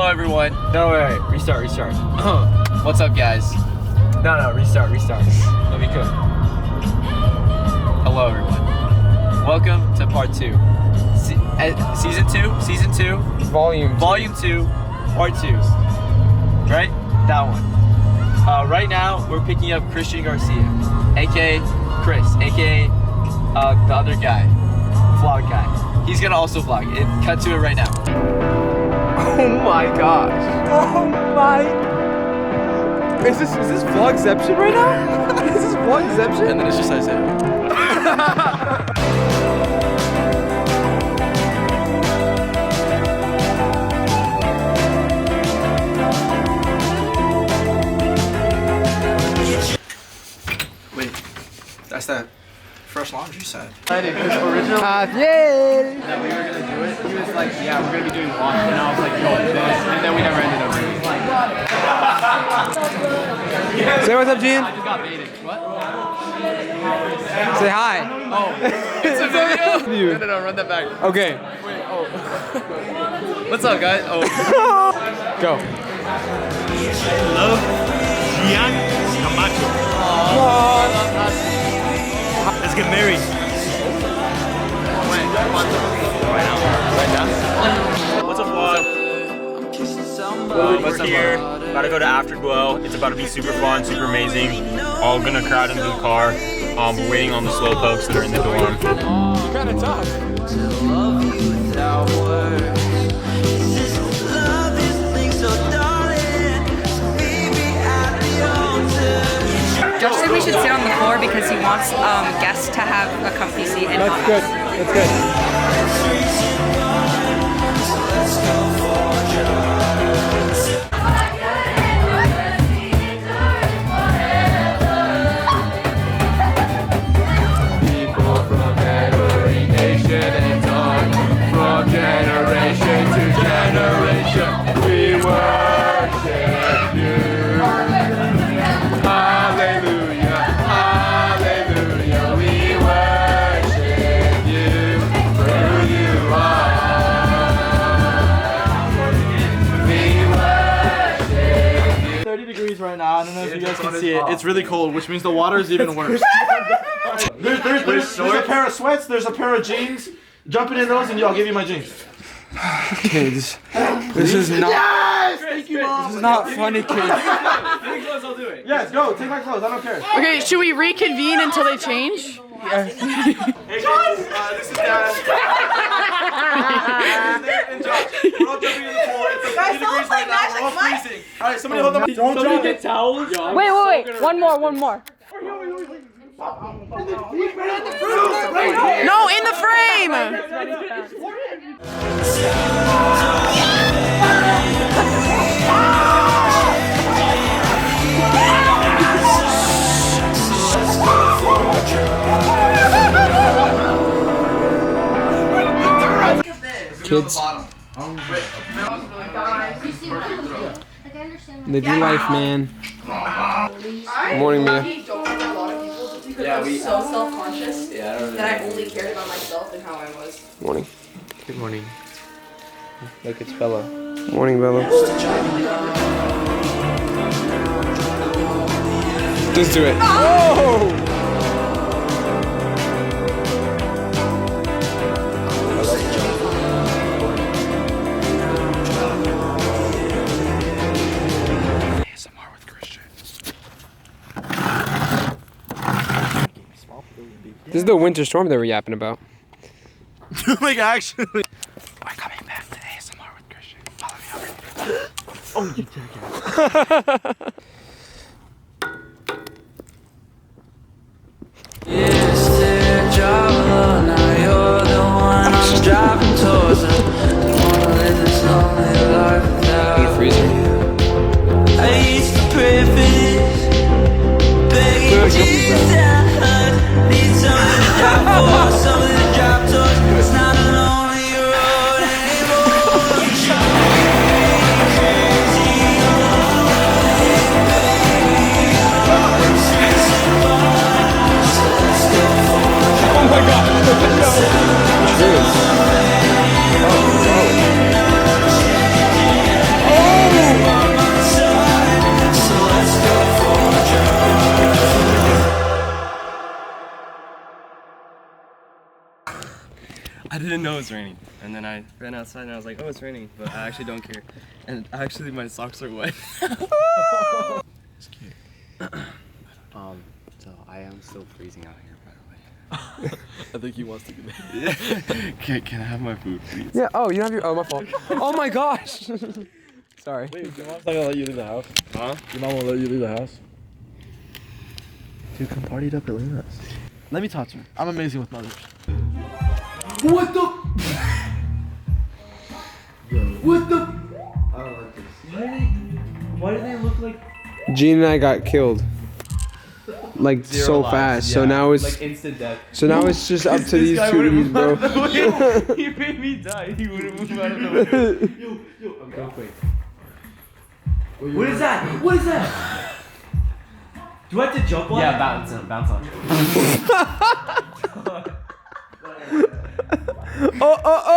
Hello everyone. No, wait. Restart. What's up guys? No, restart. Let me cook. Hello everyone. Welcome to part 2. Season 2? Volume 2, part 2. Right? That one. Right now, we're picking up Christian Garcia, aka Chris, aka the other guy, vlog guy. He's gonna also vlog. Cut to it right now. Oh my gosh. Oh my. Is this vlogception right now? Is this vlogception? And then it's just Isaiah. Wait, that's that fresh laundry set. Yay! That we were gonna do it. He was like, yeah, we're gonna be doing laundry, and I was like, yo, this, and then we never ended up doing it. Say what's up, Gene. I just got baited. What? Say hi. Oh, it's a video. No, run that back. Okay. Wait, oh. What's up, guys? Oh. Go. Hello, Gian Camacho. Let's get married. When? Right now. What's up, vlog? We're here, about to go to Afterglow. It's about to be super fun, super amazing. All gonna crowd into the car. We're waiting on the slow pokes that are in the dorm. Kind of tough. Josh said we should sit on the floor because he wants guests to have a comfy seat. And That's good. That's good. People from every nation and tongue, from generation to generation, we worship you. Hallelujah, hallelujah, we worship you for who you are. We worship you. 30 degrees right now. I don't know if you guys can see it. It's really cold, which means the water is even worse. There's a pair of sweats, there's a pair of jeans. Jumping in those and I'll give you my jeans. Kids, this is not. Yes! Thank you, Mom. This is not funny, kids. I'll do it. Yes, go. Take my clothes. I don't care. Okay, should we reconvene until they change? Hey, guys. This is Dad. And Josh. We're all jumping in the pool. It's like 50 degrees right now. We're all freezing. All right, somebody hold them. Don't jump. Get towels. Wait. One more. No, in the frame! Kids, live your life, man. Good morning, Mia. Yeah, we so self-conscious that I only cared about myself and how I was. Morning. Good morning. Look, it's Bella. Morning, Bella. Just do it. Oh! This is the winter storm they were yapping about. Like, actually. We're coming back to ASMR with Christian. Follow me over. Oh, you take it. In the freezer. didn't know it was raining. And then I ran outside and I was like, oh, it's raining, but I actually don't care. And actually, my socks are wet. It's cute. So I am still freezing out here, by the way. I think he wants to be there. Can I have my food, please? Yeah. Oh, you don't have your. Oh, my fault. Oh my gosh. Sorry. Wait, your mom's not gonna let you leave the house? Huh? Your mom won't let you leave the house? Dude, come party it up at Lena's. Let me talk to her. I'm amazing with mothers. What the? What the? I don't like this. Why do they look like? Gene and I got killed. Like so fast. So now it's. Like instant death. So now it's just up to these two dudes, bro. He made me die. He wouldn't move out of the way. Yo, I'm going quick. What is that? What is that? Do I have to jump on it? Yeah, bounce on. Oh, oh, oh.